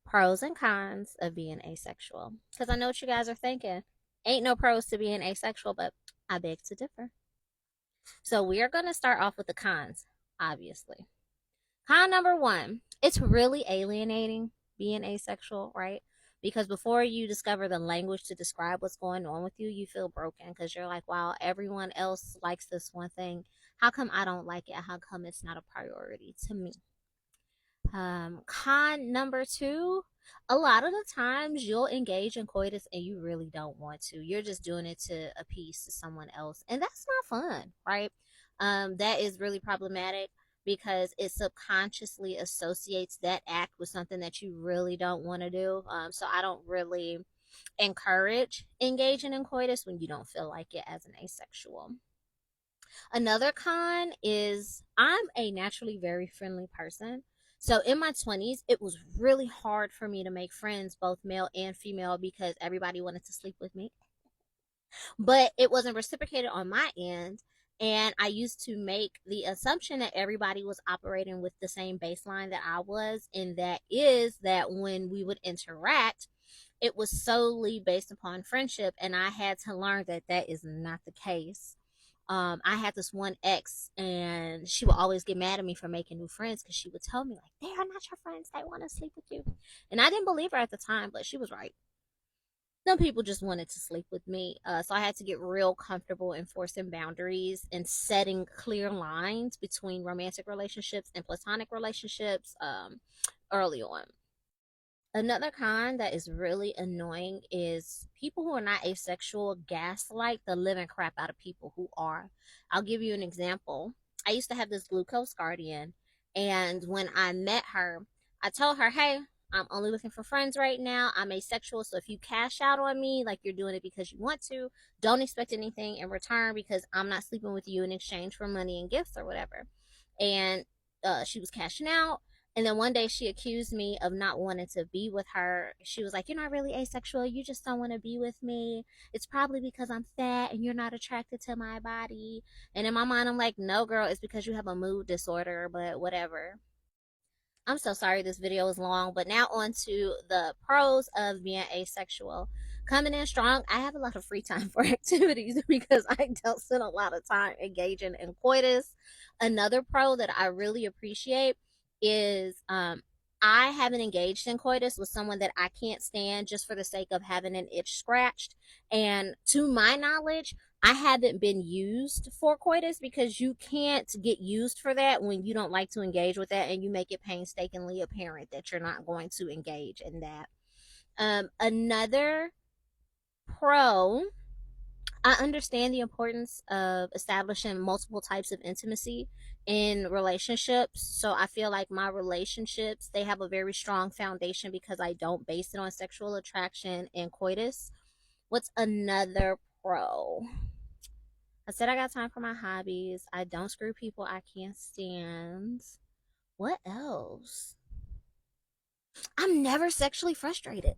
Pros and cons of being asexual. Because I know what you guys are thinking. Ain't no pros to being asexual, but I beg to differ. So we are going to start off with the cons, obviously. Con number one, it's really alienating being asexual, right? Because before you discover the language to describe what's going on with you, you feel broken because you're like, wow, everyone else likes this one thing. How come I don't like it? How come it's not a priority to me? Con number two, a lot of the times you'll engage in coitus and you really don't want to. You're just doing it to appease to someone else, and that's not fun, right? That is really problematic because it subconsciously associates that act with something that you really don't want to do. So I don't really encourage engaging in coitus when you don't feel like it as an asexual. Another con is I'm a naturally very friendly person. So in my 20s, it was really hard for me to make friends, both male and female, because everybody wanted to sleep with me. But it wasn't reciprocated on my end. And I used to make the assumption that everybody was operating with the same baseline that I was. And that is that when we would interact, it was solely based upon friendship. And I had to learn that that is not the case. I had this one ex, and she would always get mad at me for making new friends because she would tell me, like, they are not your friends. They want to sleep with you. And I didn't believe her at the time, but she was right. Some people just wanted to sleep with me. So I had to get real comfortable enforcing boundaries and setting clear lines between romantic relationships and platonic relationships early on. Another con that is really annoying is people who are not asexual gaslight the living crap out of people who are. I'll give you an example. I used to have this glucose guardian, and when I met her, I told her, hey, I'm only looking for friends right now. I'm asexual, so if you cash out on me, like you're doing it because you want to, don't expect anything in return because I'm not sleeping with you in exchange for money and gifts or whatever. And she was cashing out, and then one day she accused me of not wanting to be with her. She was like, you're not really asexual. You just don't want to be with me. It's probably because I'm fat and you're not attracted to my body. And in my mind, I'm like, no, girl, it's because you have a mood disorder, but whatever. I'm so sorry this video is long, but now on to the pros of being asexual. Coming in strong, I have a lot of free time for activities because I don't spend a lot of time engaging in coitus. Another pro that I really appreciate is I haven't engaged in coitus with someone that I can't stand just for the sake of having an itch scratched. And to my knowledge, I haven't been used for coitus because you can't get used for that when you don't like to engage with that and you make it painstakingly apparent that you're not going to engage in that. Another pro, I understand the importance of establishing multiple types of intimacy in relationships. So I feel like my relationships, they have a very strong foundation because I don't base it on sexual attraction and coitus. What's another pro? I said I got time for my hobbies. I don't screw people I can't stand. What else? I'm never sexually frustrated.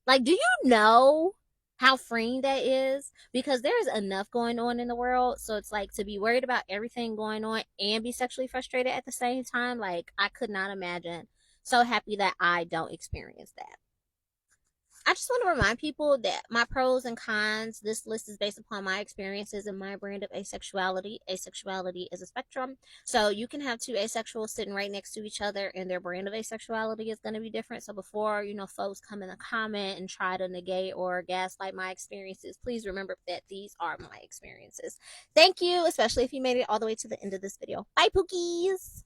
Like, do you know how freeing that is? Because there's enough going on in the world. So it's like to be worried about everything going on and be sexually frustrated at the same time. Like, I could not imagine. So happy that I don't experience that. I just want to remind people that my pros and cons, this list is based upon my experiences and my brand of asexuality. Asexuality is a spectrum. So you can have two asexuals sitting right next to each other and their brand of asexuality is going to be different. So before, folks come in a comment and try to negate or gaslight my experiences, please remember that these are my experiences. Thank you, especially if you made it all the way to the end of this video. Bye, Pookies!